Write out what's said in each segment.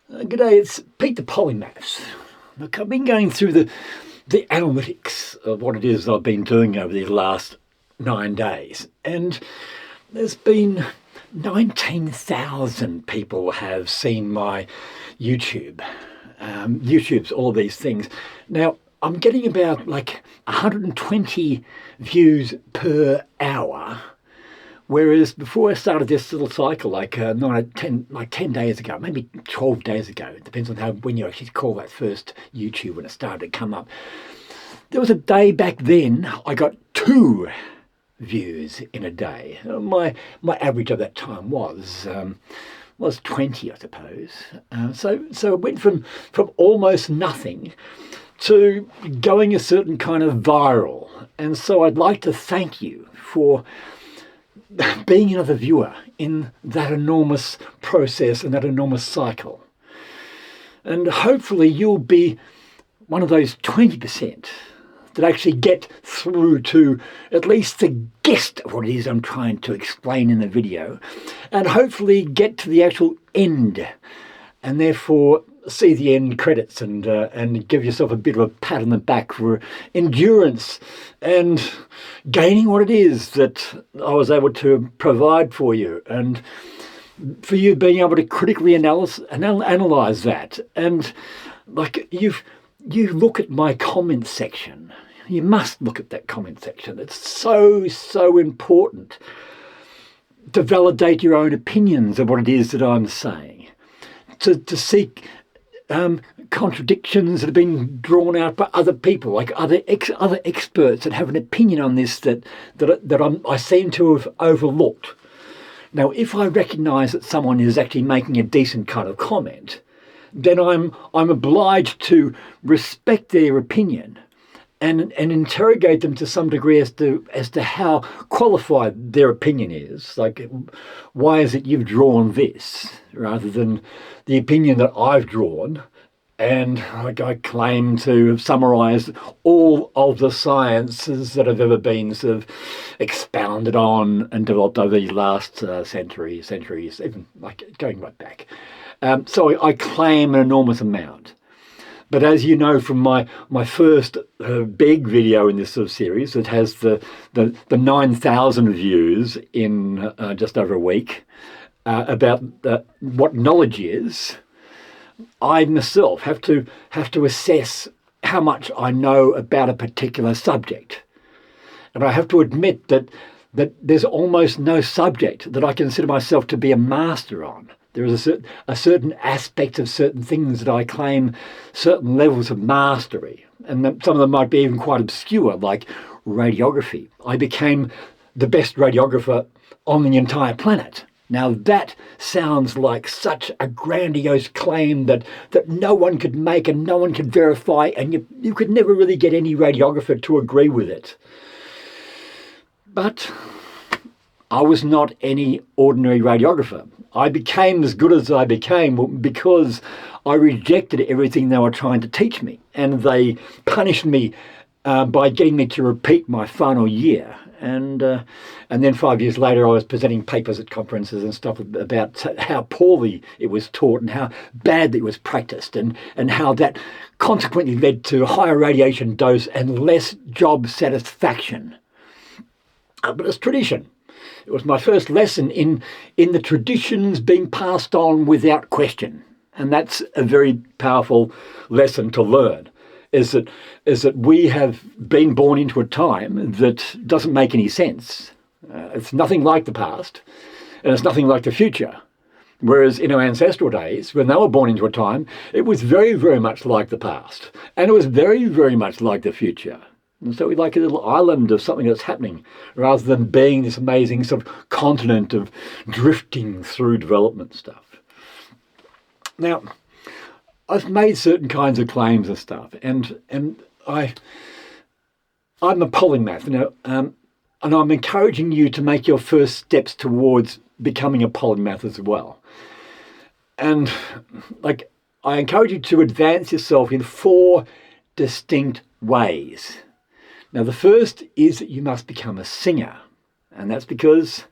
G'day, it's Pete the Polymath. Look, I've been going through the analytics of what it is I've been doing over these last 9 days, and there's been 19,000 people have seen my YouTube. YouTube's all these things. Now, I'm getting about like 120 views per hour. Whereas before I started this little cycle, like 10 days ago, maybe 12 days ago, it depends on when you actually call that first YouTube when it started to come up. There was a day back then I got 2 views in a day. My average of that time was 20, I suppose. So it went from almost nothing to going a certain kind of viral. And so I'd like to thank you for being another viewer in that enormous process and that enormous cycle. And hopefully you'll be one of those 20% that actually get through to at least the gist of what it is I'm trying to explain in the video, and hopefully get to the actual end, and therefore see the end credits and give yourself a bit of a pat on the back for endurance and gaining what it is that I was able to provide for you, and for you being able to critically analyze that. And like you look at my comment section. You must look at that comment section. It's so important to validate your own opinions of what it is that I'm saying, to seek contradictions that have been drawn out by other people, like other experts that have an opinion on this that I seem to have overlooked. Now, if I recognise that someone is actually making a decent kind of comment, then I'm obliged to respect their opinion and interrogate them to some degree as to how qualified their opinion is. Like, why is it you've drawn this rather than the opinion that I've drawn? And I claim to have summarised all of the sciences that have ever been sort of expounded on and developed over these last centuries, even like going right back. So I claim an enormous amount. But as you know from my first big video in this sort of series, that has the 9,000 views in just over a week, about what knowledge is, I myself have to assess how much I know about a particular subject. And I have to admit that there's almost no subject that I consider myself to be a master on. There is a certain aspect of certain things that I claim certain levels of mastery. And some of them might be even quite obscure, like radiography. I became the best radiographer on the entire planet. Now that sounds like such a grandiose claim that no one could make and no one could verify, and you could never really get any radiographer to agree with it. But I was not any ordinary radiographer. I became as good as I became because I rejected everything they were trying to teach me, and they punished me by getting me to repeat my final year. And then 5 years later, I was presenting papers at conferences and stuff about how poorly it was taught and how badly it was practiced, and how that consequently led to higher radiation dose and less job satisfaction. But it's tradition. It was my first lesson in the traditions being passed on without question. And that's a very powerful lesson to learn, is that we have been born into a time that doesn't make any sense. It's nothing like the past, and it's nothing like the future. Whereas in our ancestral days, when they were born into a time, it was very, very much like the past. And it was very, very much like the future. And so we're like a little island of something that's happening, rather than being this amazing sort of continent of drifting through development stuff. Now, I've made certain kinds of claims and stuff, and I'm a polymath, and I'm encouraging you to make your first steps towards becoming a polymath as well. And like, I encourage you to advance yourself in 4 distinct ways. Now, the first is that you must become a singer, and that's because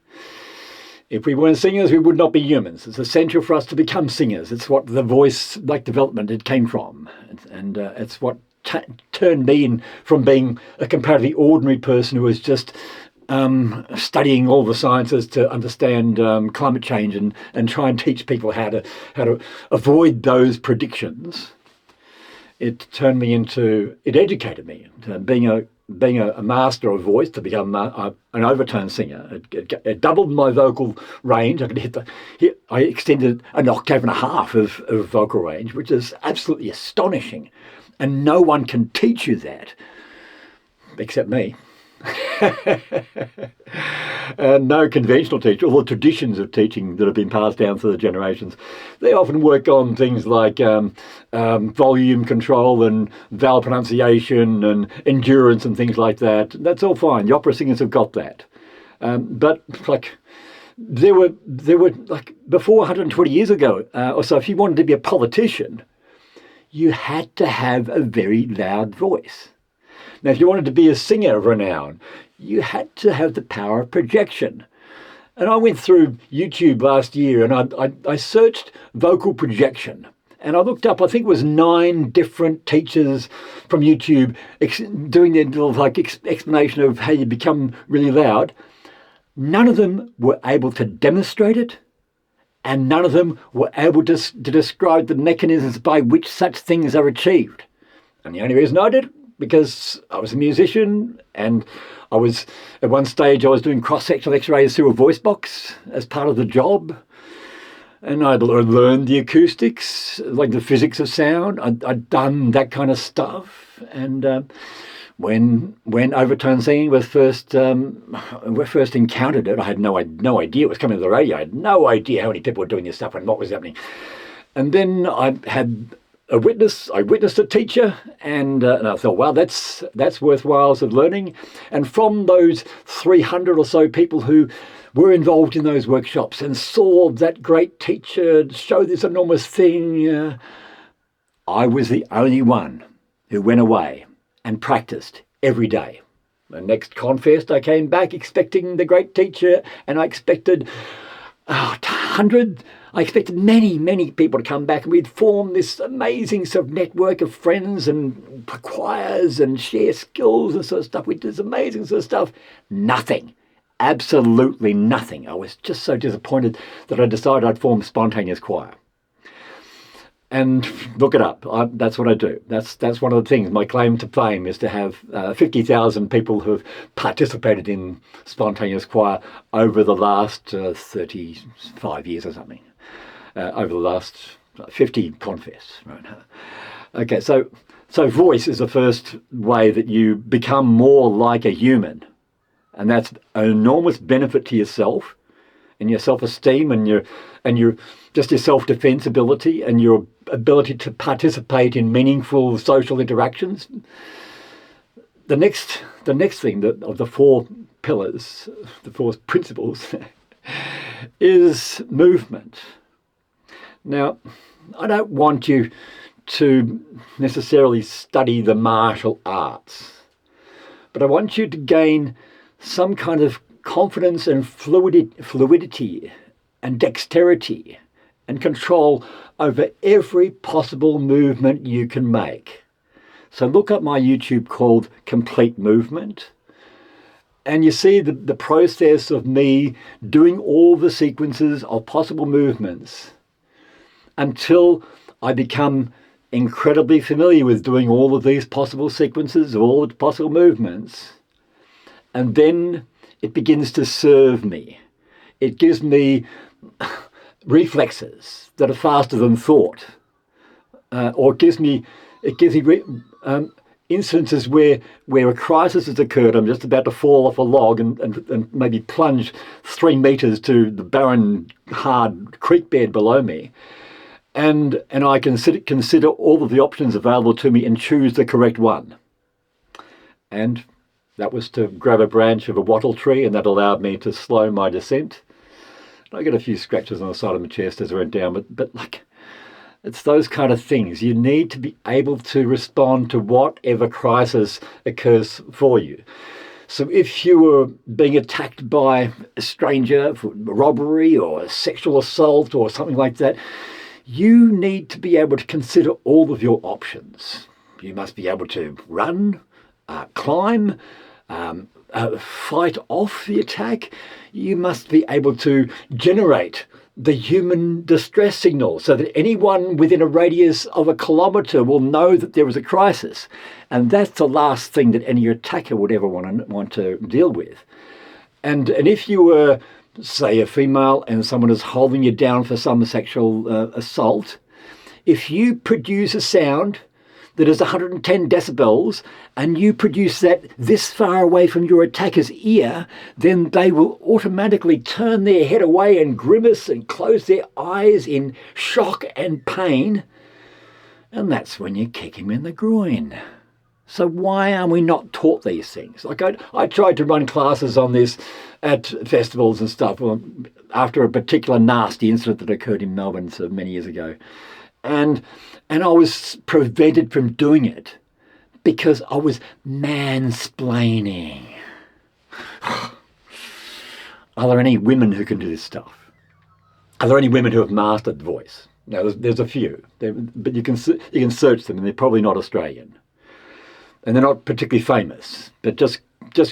If we weren't singers, we would not be humans. It's essential for us to become singers. It's what the voice like development it came from, and it's what turned me in from being a comparatively ordinary person who was just studying all the sciences to understand climate change and try and teach people how to avoid those predictions. It turned me into, it educated me to being a master of voice, to become an overtone singer. It doubled my vocal range. I could I extended an octave and a half of vocal range, which is absolutely astonishing. And no one can teach you that, except me. No conventional teacher. All the traditions of teaching that have been passed down through the generations, they often work on things like volume control and vowel pronunciation and endurance and things like that. That's all fine. The opera singers have got that. But like there were like before 120 years ago or so, if you wanted to be a politician, you had to have a very loud voice. Now, if you wanted to be a singer of renown, you had to have the power of projection. And I went through YouTube last year and I searched vocal projection. And I looked up, I think it was 9 different teachers from YouTube doing their little explanation of how you become really loud. None of them were able to demonstrate it, and none of them were able to describe the mechanisms by which such things are achieved. And the only reason I did it, because I was a musician, and I was, at one stage, I was doing cross-sectional x-rays through a voice box as part of the job. And I'd learned the acoustics, like the physics of sound. I'd done that kind of stuff. And when overtone singing was first encountered it, I had no idea it was coming to the radio. I had no idea how many people were doing this stuff and what was happening. And then I had I witnessed a teacher, and I thought, wow, that's worthwhile of learning. And from those 300 or so people who were involved in those workshops and saw that great teacher show this enormous thing, I was the only one who went away and practiced every day. The next Confest, I came back expecting the great teacher, and I expected 100. I expected many, many people to come back, and we'd form this amazing sort of network of friends and choirs and share skills and sort of stuff. We did this amazing sort of stuff. Nothing. Absolutely nothing. I was just so disappointed that I decided I'd form a spontaneous choir. And look it up. That's what I do. That's one of the things. My claim to fame is to have 50,000 people who have participated in spontaneous choir over the last 35 years or something. Over the last 50 contests. Right? Okay, so voice is the first way that you become more like a human. And that's an enormous benefit to yourself and your self-esteem and your just your self-defense ability and your ability to participate in meaningful social interactions. The next thing of the 4 pillars, the 4 principles, is movement. Now, I don't want you to necessarily study the martial arts, but I want you to gain some kind of confidence and fluidity and dexterity and control over every possible movement you can make. So look up my YouTube called Complete Movement, and you see the process of me doing all the sequences of possible movements until I become incredibly familiar with doing all of these possible sequences, all the possible movements. And then it begins to serve me. It gives me reflexes that are faster than thought, or it gives me instances where a crisis has occurred. I'm just about to fall off a log and maybe plunge 3 meters to the barren, hard creek bed below me, and I consider all of the options available to me and choose the correct one. And that was to grab a branch of a wattle tree, and that allowed me to slow my descent. I got a few scratches on the side of my chest as I went down, but like, it's those kind of things. You need to be able to respond to whatever crisis occurs for you. So if you were being attacked by a stranger for robbery or sexual assault or something like that, you need to be able to consider all of your options. You must be able to run, climb, fight off the attack. You must be able to generate the human distress signal so that anyone within a radius of 1 kilometre will know that there is a crisis. And that's the last thing that any attacker would ever want to deal with. And if you were, say, a female and someone is holding you down for some sexual assault, if you produce a sound that is 110 decibels and you produce that this far away from your attacker's ear, then they will automatically turn their head away and grimace and close their eyes in shock and pain. And that's when you kick him in the groin. So why are we not taught these things? Like I tried to run classes on this at festivals and stuff after a particular nasty incident that occurred in Melbourne so many years ago. And I was prevented from doing it because I was mansplaining. Are there any women who can do this stuff? Are there any women who have mastered voice? Now, there's a few, but you can search them, and they're probably not Australian. And they're not particularly famous, but just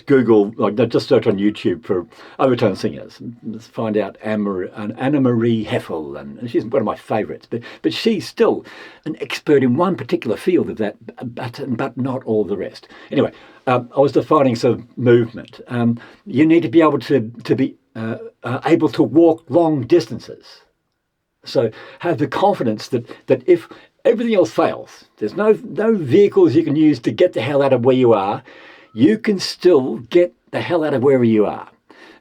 Google, just search on YouTube for overtone singers. Let's find out Anna Marie Heffel, and she's one of my favourites. But she's still an expert in one particular field of that, but not all the rest. Anyway, I was defining some movement. You need to be able to be able to walk long distances. So have the confidence that if everything else fails, there's no vehicles you can use to get the hell out of where you are, you can still get the hell out of wherever you are.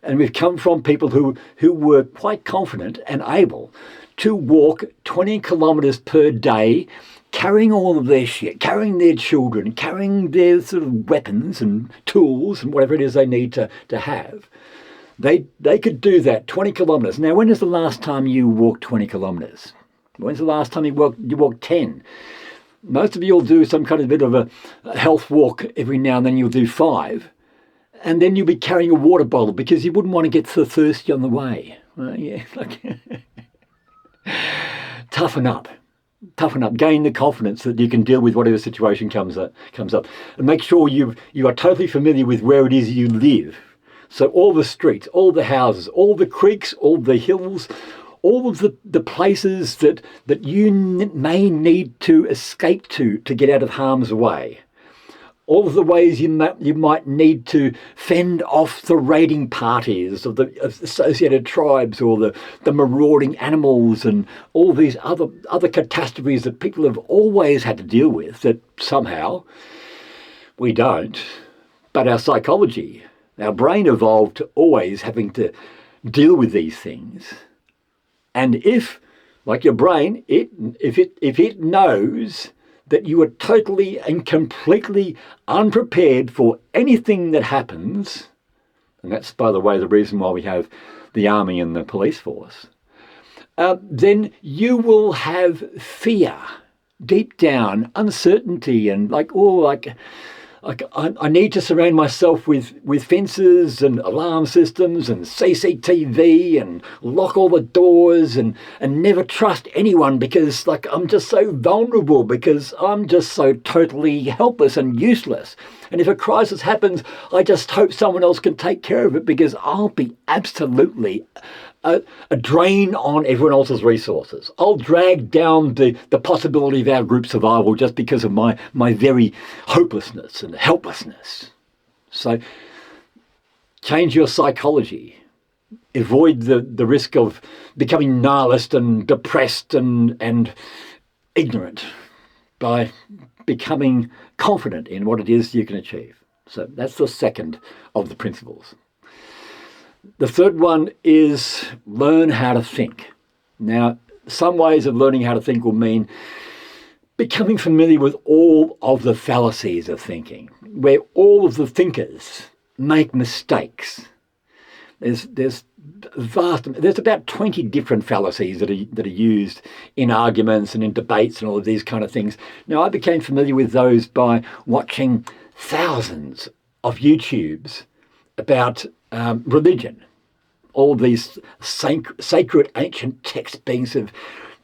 And we've come from people who were quite confident and able to walk 20 kilometres per day, carrying all of their shit, carrying their children, carrying their sort of weapons and tools and whatever it is they need to have. They could do that, 20 kilometres. Now, when is the last time you walked 20 kilometres? When's the last time you walked 10? Most of you will do some kind of bit of a health walk every now and then. You'll do 5. And then you'll be carrying a water bottle because you wouldn't want to get so thirsty on the way. Toughen up. Gain the confidence that you can deal with whatever situation comes up. And make sure you are totally familiar with where it is you live. So all the streets, all the houses, all the creeks, all the hills, all of the places that you may need to escape to get out of harm's way. All of the ways you might need to fend off the raiding parties of the associated tribes or the marauding animals and all these other catastrophes that people have always had to deal with that somehow we don't. But our psychology, our brain evolved to always having to deal with these things. And if, like your brain, if it knows that you are totally and completely unprepared for anything that happens, and that's, by the way, the reason why we have the army and the police force, then you will have fear, deep down, uncertainty, and I need to surround myself with fences and alarm systems and CCTV and lock all the doors and never trust anyone because I'm just so vulnerable, because I'm just so totally helpless and useless. And if a crisis happens, I just hope someone else can take care of it because I'll be absolutely a drain on everyone else's resources. I'll drag down the possibility of our group survival just because of my very hopelessness and helplessness. So change your psychology. Avoid the risk of becoming nihilist and depressed and ignorant by becoming confident in what it is you can achieve. So that's the second of the principles. The third one is learn how to think. Now, some ways of learning how to think will mean becoming familiar with all of the fallacies of thinking, where all of the thinkers make mistakes. There's about 20 different fallacies that are used in arguments and in debates and all of these kind of things. Now, I became familiar with those by watching thousands of YouTubes about religion. All these sacred ancient texts being sort of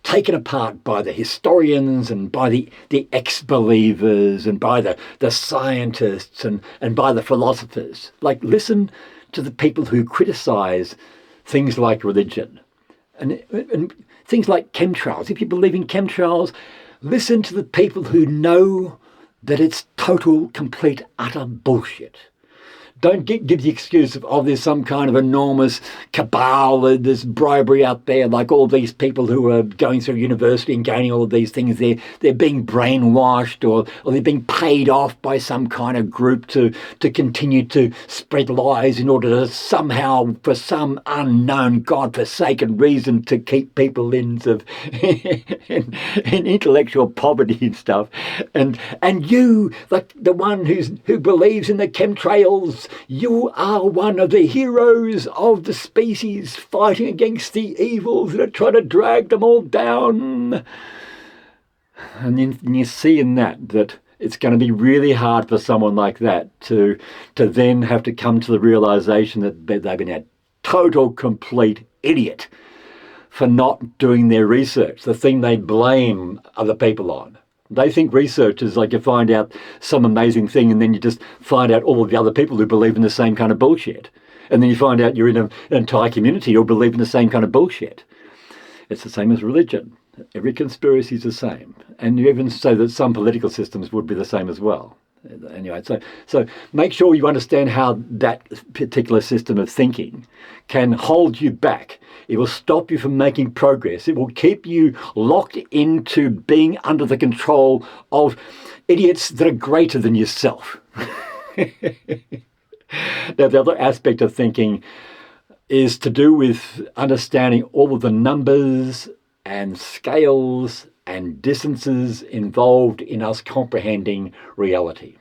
taken apart by the historians and by the ex-believers and by the scientists and by the philosophers. Like, listen to the people who criticise things like religion and things like chemtrails. If you believe in chemtrails, listen to the people who know that it's total, complete, utter bullshit. Don't give the excuse of, oh, there's some kind of enormous cabal, there's bribery out there, like all these people who are going through university and gaining all of these things, they're being brainwashed or they're being paid off by some kind of group to continue to spread lies in order to somehow, for some unknown, godforsaken reason, to keep people in intellectual poverty and stuff. And you, like the one who believes in the chemtrails, you are one of the heroes of the species fighting against the evils that are trying to drag them all down. And you see in that it's going to be really hard for someone like that to then have to come to the realisation that they've been a total, complete idiot for not doing their research, the thing they blame other people on. They think research is like you find out some amazing thing and then you just find out all of the other people who believe in the same kind of bullshit. And then you find out you're in an entire community who believe in the same kind of bullshit. It's the same as religion. Every conspiracy is the same. And you even say that some political systems would be the same as well. Anyway, so make sure you understand how that particular system of thinking can hold you back. It will stop you from making progress. It will keep you locked into being under the control of idiots that are greater than yourself. Now, the other aspect of thinking is to do with understanding all of the numbers and scales and distances involved in us comprehending reality.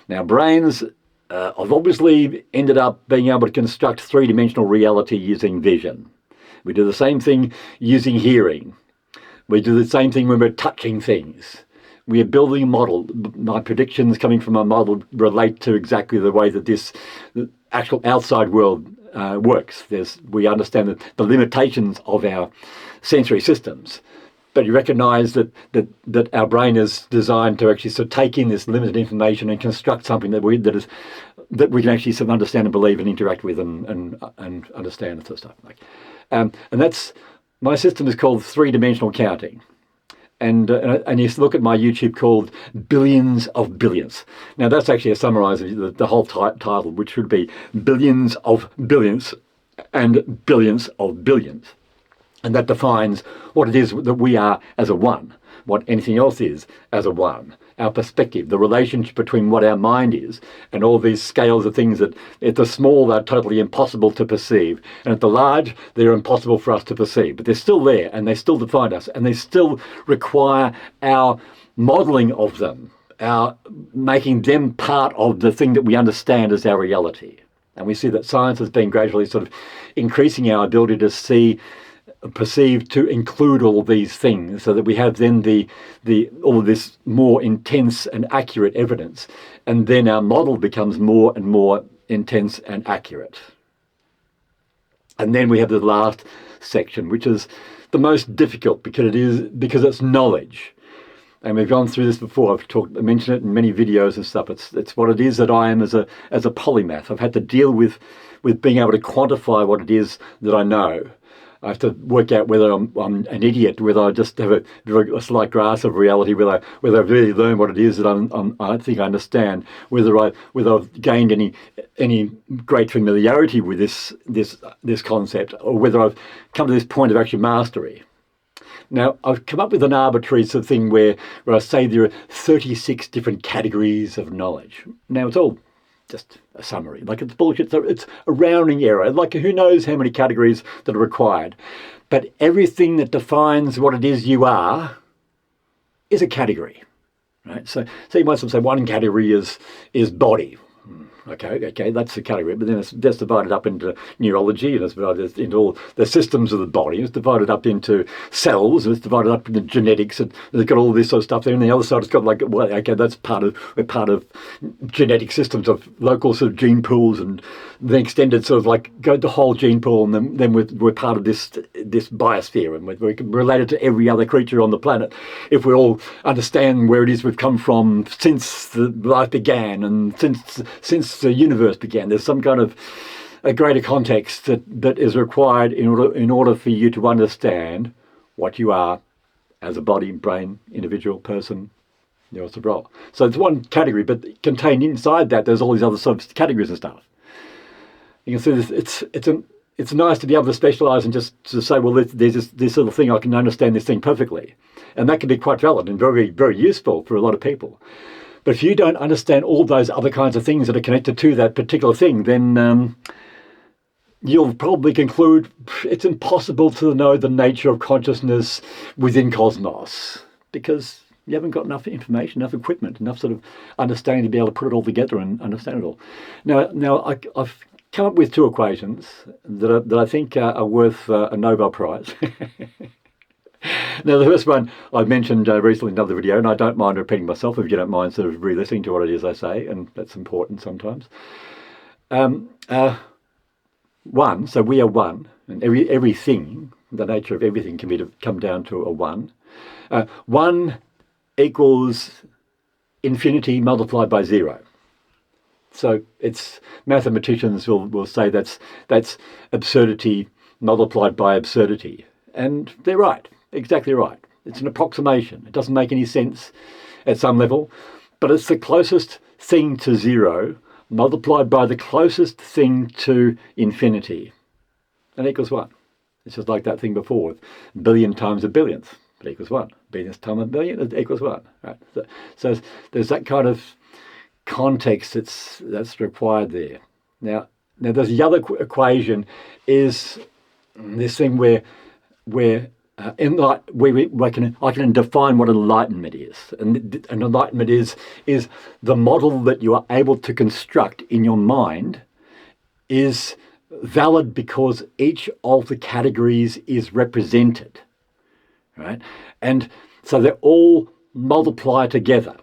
Now, brains have obviously ended up being able to construct three-dimensional reality using vision. We do the same thing using hearing. We do the same thing when we're touching things. We are building a model. My predictions coming from my model relate to exactly the way that the actual outside world works. We understand the limitations of our sensory systems. But you recognise that our brain is designed to actually sort of take in this limited information and construct something that we can actually sort of understand and believe and interact with and understand and sort of stuff. And that's, my system is called three-dimensional counting. And you look at my YouTube called Billions of Billions. Now that's actually a summarise of the whole title, which should be Billions of Billions and Billions of Billions. And that defines what it is that we are as a one, what anything else is as a one. Our perspective, the relationship between what our mind is and all these scales of things that at the small they're totally impossible to perceive, and at the large they're impossible for us to perceive. But they're still there and they still define us and they still require our modelling of them, our making them part of the thing that we understand as our reality. And we see that science has been gradually sort of increasing our ability to see, perceived to include all of these things so that we have then all of this more intense and accurate evidence, and then our model becomes more and more intense and accurate. And then we have the last section, which is the most difficult because it's knowledge. And we've gone through this before. I've mentioned it in many videos and stuff. It's what it is that I am as a polymath. I've had to deal with being able to quantify what it is that I know. I have to work out whether I'm an idiot, whether I just have a slight grasp of reality, whether I've really learned what it is that I think I understand, whether I've gained any great familiarity with this concept, or whether I've come to this point of actual mastery. Now, I've come up with an arbitrary sort of thing where I say there are 36 different categories of knowledge. Now, it's all just a summary. Like, it's bullshit. It's a rounding error. Like, who knows how many categories that are required. But everything that defines what it is you are is a category, right? So you might say one category is body. Okay, that's the category. But then that's divided up into neurology, and it's divided into all the systems of the body. It's divided up into cells, and it's divided up into genetics, and it's got all this sort of stuff there. And the other side, it's got like, well, okay, that's part of genetic systems of local sort of gene pools, and the extended sort of like go the whole gene pool, and then we're part of this biosphere, and we're related to every other creature on the planet. If we all understand where it is we've come from since the life began, and since the universe began, there's some kind of a greater context that is required in order for you to understand what you are as a body, brain, individual, person. So it's one category, but contained inside that, there's all these other subcategories and stuff. You can see it's nice to be able to specialise and just to say, well, there's this little thing, I can understand this thing perfectly. And that can be quite valid and very, very useful for a lot of people. But if you don't understand all those other kinds of things that are connected to that particular thing, then you'll probably conclude it's impossible to know the nature of consciousness within cosmos, because you haven't got enough information, enough equipment, enough sort of understanding to be able to put it all together and understand it all. Now I've come up with two equations that I think are worth a Nobel Prize. Now, the first one I mentioned recently in another video, and I don't mind repeating myself if you don't mind sort of re-listening to what it is I say, and that's important sometimes. One, so we are one, and everything, the nature of everything can come down to a one. One equals infinity multiplied by zero. So it's mathematicians will say that's absurdity multiplied by absurdity, and they're right. Exactly right. It's an approximation. It doesn't make any sense at some level, but it's the closest thing to zero multiplied by the closest thing to infinity. And equals one. It's just like that thing before, a billion times a billionth, it equals one. Billionth times a billion, it equals one. Right. So there's that kind of context that's required there. Now there's the other equation is this thing where I can define what enlightenment is, and enlightenment is the model that you are able to construct in your mind is valid because each of the categories is represented, right? And so they all multiply together.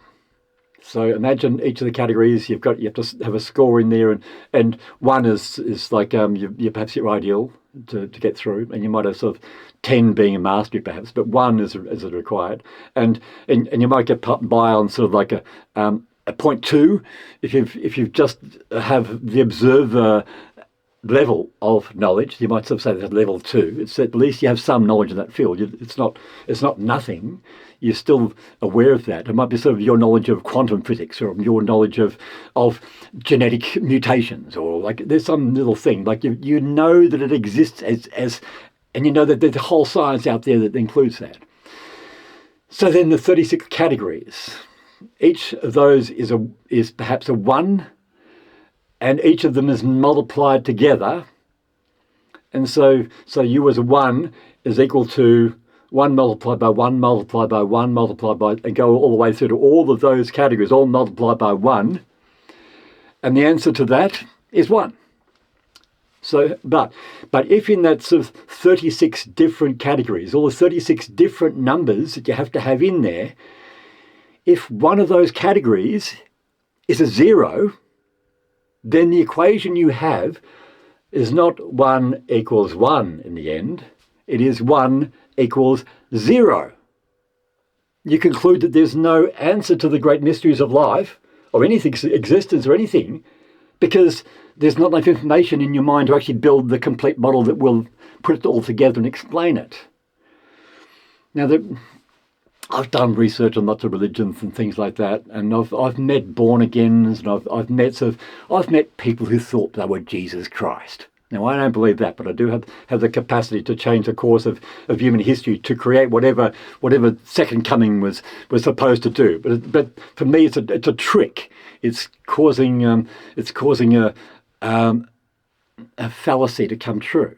So imagine each of the categories, you have to have a score in there, and one is like you perhaps your ideal to get through, and you might have sort of 10 being a mastery perhaps, but one is required, and you might get by on sort of like a 0.2 if you just have the observer level of knowledge. You might sort of say that's level 2. It's at least you have some knowledge in that field. It's not nothing. You're still aware of that. It might be sort of your knowledge of quantum physics, or your knowledge of genetic mutations, or like there's some little thing like you know that it exists as and you know that there's a whole science out there that includes that. So then the 36 categories, each of those is perhaps a one, and each of them is multiplied together, and so you as a one is equal to 1 multiplied by 1 multiplied by 1 multiplied by, and go all the way through to all of those categories, all multiplied by 1. And the answer to that is 1. So, but if in that sort of 36 different categories, all the 36 different numbers that you have to have in there, if one of those categories is a 0, then the equation you have is not 1 equals 1 in the end. It is 1 equals 0. You conclude that there's no answer to the great mysteries of life, or anything's existence, or anything, because there's not enough information in your mind to actually build the complete model that will put it all together and explain it. Now, I've done research on lots of religions and things like that, and I've met born-agains, and I've met people who thought they were Jesus Christ. Now, I don't believe that, but I do have the capacity to change the course of human history, to create whatever second coming was supposed to do. But for me, it's a trick. It's causing a fallacy to come true.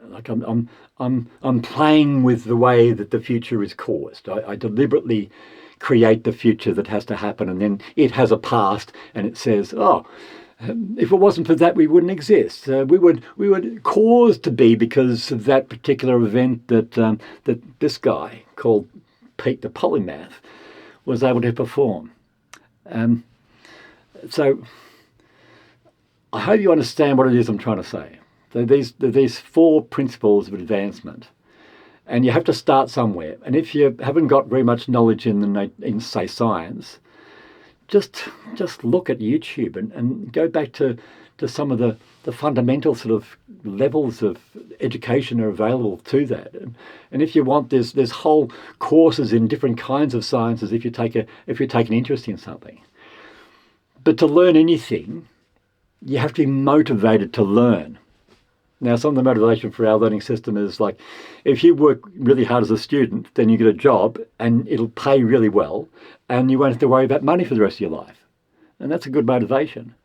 Like I'm playing with the way that the future is caused. I deliberately create the future that has to happen, and then it has a past, and it says, oh, If it wasn't for that, we wouldn't exist. We would cause to be because of that particular event that this guy called Pete the Polymath was able to perform. So I hope you understand what it is I'm trying to say. These four principles of advancement, and you have to start somewhere. And if you haven't got very much knowledge in say science, just look at YouTube and go back to some of the fundamental sort of levels of education are available to that. And if you want, there's whole courses in different kinds of sciences if you take an interest in something. But to learn anything, you have to be motivated to learn. Now, some of the motivation for our learning system is like, if you work really hard as a student, then you get a job and it'll pay really well and you won't have to worry about money for the rest of your life. And that's a good motivation.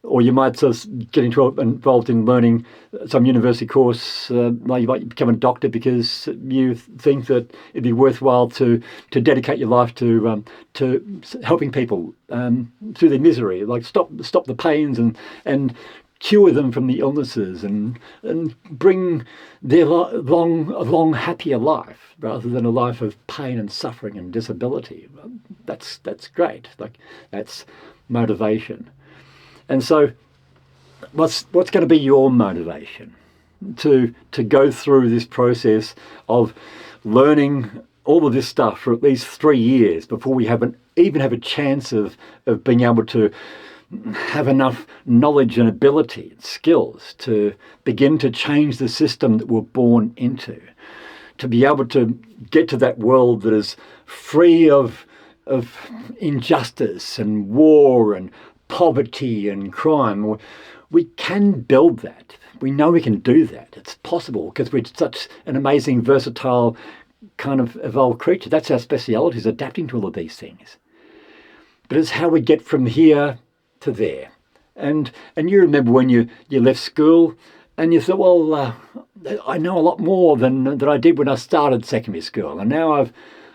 Or you might sort of get involved in learning some university course, like you might become a doctor because you think that it'd be worthwhile to dedicate your life to helping people through their misery, like stop the pains and cure them from the illnesses and bring their a long happier life rather than a life of pain and suffering and disability. That's great. Like, that's motivation. And so what's going to be your motivation to go through this process of learning all of this stuff for at least 3 years before we even have a chance of being able to have enough knowledge and ability and skills to begin to change the system that we're born into, to be able to get to that world that is free of injustice and war and poverty and crime. We can build that. We know we can do that. It's possible because we're such an amazing, versatile kind of evolved creature. That's our speciality, is adapting to all of these things. But it's how we get from here to there. And you remember when you left school and you thought, well, I know a lot more than I did when I started secondary school. And now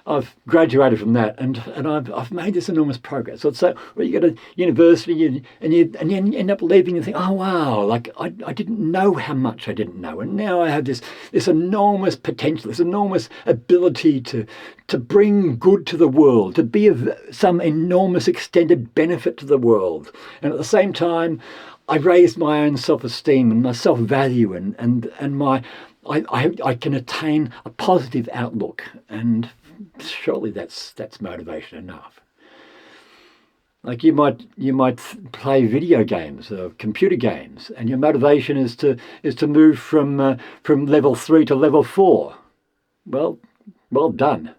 I've graduated from that and I've made this enormous progress. So when you go to university and you end up leaving and think, oh wow, like I didn't know how much I didn't know, and now I have this enormous potential, this enormous ability to bring good to the world, to be of some enormous extended benefit to the world. And at the same time, I raised my own self-esteem and my self-value and my I can attain a positive outlook, and surely that's motivation enough. Like you might play video games or computer games, and your motivation is to move from level 3 to level 4. Well done.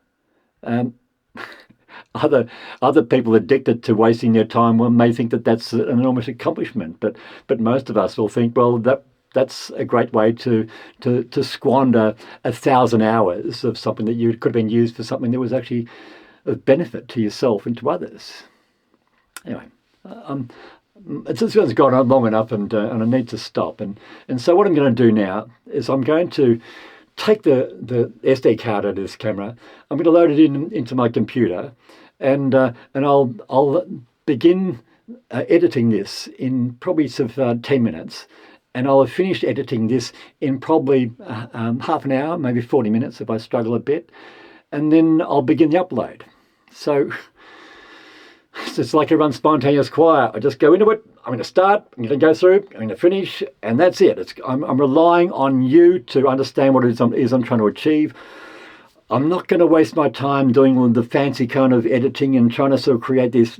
Other people addicted to wasting their time may think that that's an enormous accomplishment, but most of us will think, well, that's a great way to squander 1,000 hours of something that could have been used for something that was actually of benefit to yourself and to others. Anyway, this one's gone on long enough, and I need to stop. And so what I'm going to do now is I'm going to take the SD card out of this camera. I'm going to load it into my computer, and I'll begin editing this in probably 10 minutes. And I'll have finished editing this in probably half an hour, maybe 40 minutes if I struggle a bit. And then I'll begin the upload. So it's like a run spontaneous choir. I just go into it. I'm going to start. I'm going to go through. I'm going to finish. And that's it. I'm relying on you to understand what it is I'm trying to achieve. I'm not going to waste my time doing all the fancy kind of editing and trying to sort of create these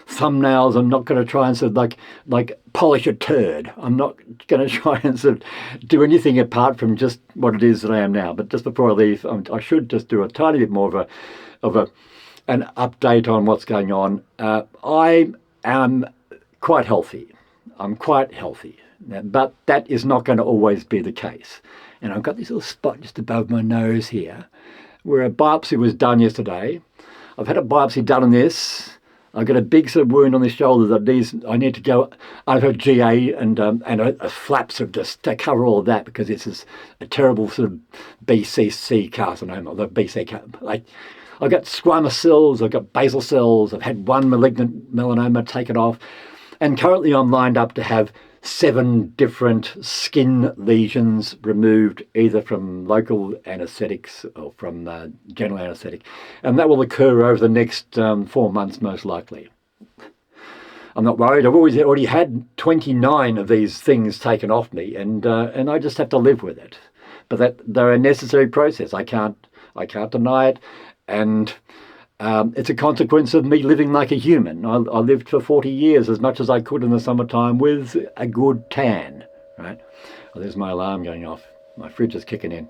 thumbnails. I'm not going to try and sort of like polish a turd. I'm not going to try and sort of do anything apart from just what it is that I am now. But just before I leave, I should just do a tiny bit more of an update on what's going on. I am quite healthy. I'm quite healthy, but that is not going to always be the case. And I've got this little spot just above my nose here where a biopsy was done yesterday. I've had a biopsy done on this. I've got a big sort of wound on the shoulder that I need to go over GA and a flap sort of just to cover all of that, because it's a terrible sort of BCC carcinoma, the BC. I've got squamous cells, I've got basal cells, I've had one malignant melanoma taken off, and currently I'm lined up to have 7 different skin lesions removed, either from local anaesthetics or from general anaesthetic, and that will occur over the next 4 months most likely. I'm not worried. I've already had 29 of these things taken off me, and I just have to live with it. But they're a necessary process. I can't deny it, and it's a consequence of me living like a human. I lived for 40 years, as much as I could in the summertime, with a good tan. Right? Oh, there's my alarm going off. My fridge is kicking in.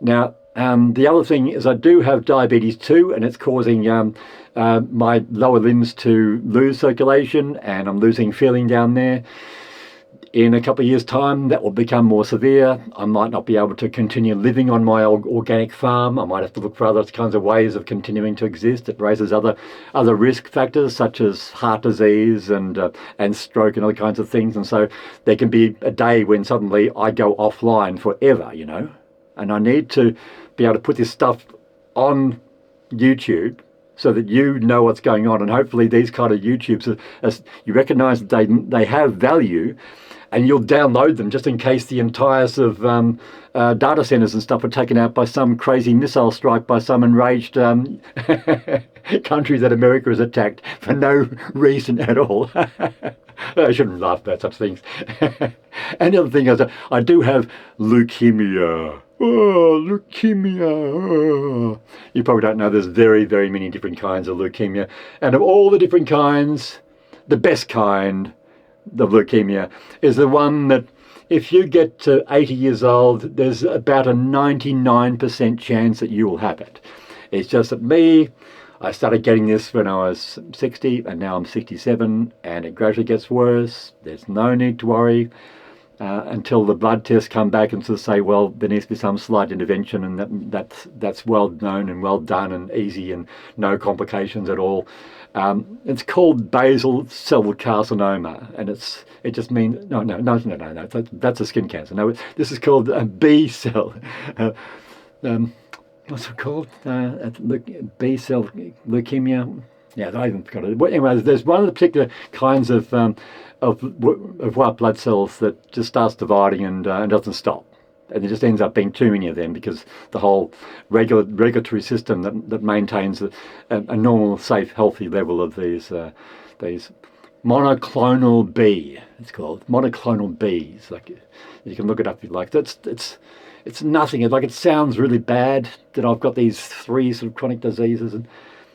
Now, the other thing is I do have diabetes too, and it's causing my lower limbs to lose circulation, and I'm losing feeling down there. In a couple of years' time, that will become more severe. I might not be able to continue living on my organic farm. I might have to look for other kinds of ways of continuing to exist. It raises other risk factors, such as heart disease and stroke and other kinds of things. And so there can be a day when suddenly I go offline forever, you know. And I need to be able to put this stuff on YouTube so that you know what's going on. And hopefully these kind of YouTubes, you recognise that they have value, and you'll download them just in case the entire sort of data centres and stuff are taken out by some crazy missile strike by some enraged country that America has attacked for no reason at all. I shouldn't laugh about such things. And the other thing is, I do have leukemia. Oh, leukemia. Oh. You probably don't know there's very, very many different kinds of leukemia. And of all the different kinds, the best kind of leukemia is the one that if you get to 80 years old, there's about a 99% chance that you will have it. It's just that I started getting this when I was 60, and now I'm 67, and it gradually gets worse. There's no need to worry until the blood tests come back and sort of say, well, there needs to be some slight intervention, and that's well known and well done and easy and no complications at all. It's called basal cell carcinoma, and it just means no. That's a skin cancer. No, this is called a B cell. What's it called? B cell leukemia. Yeah, I even forgot it. But anyway, there's one of the particular kinds of white blood cells that just starts dividing and doesn't stop. And there just ends up being too many of them because the whole regulatory system that maintains a normal, safe, healthy level of these monoclonal B, it's called monoclonal Bs. Like, you can look it up if you like. It's nothing. It sounds really bad that I've got these 3 sort of chronic diseases,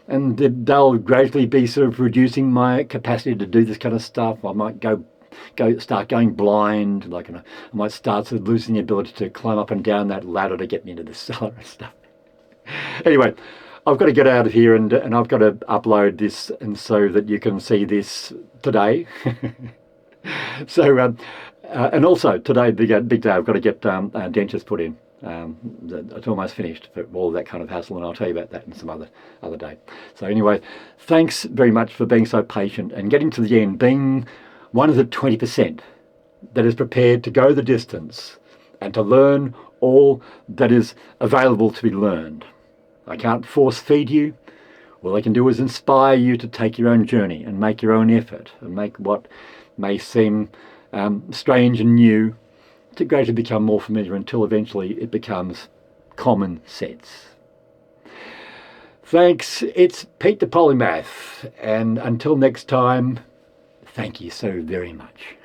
and they'll gradually be sort of reducing my capacity to do this kind of stuff. I might start going blind, I might start sort of losing the ability to climb up and down that ladder to get me into the cellar and stuff. Anyway, I've got to get out of here, and I've got to upload this, and so that you can see this today. So, and also today, big day, I've got to get dentures put in. It's almost finished for all that kind of hassle, and I'll tell you about that in some other day. So anyway, thanks very much for being so patient and getting to the end, being one of the 20% that is prepared to go the distance and to learn all that is available to be learned. I can't force feed you. All I can do is inspire you to take your own journey and make your own effort and make what may seem strange and new to gradually become more familiar until eventually it becomes common sense. Thanks. It's Pete the Polymath, and until next time, thank you so very much.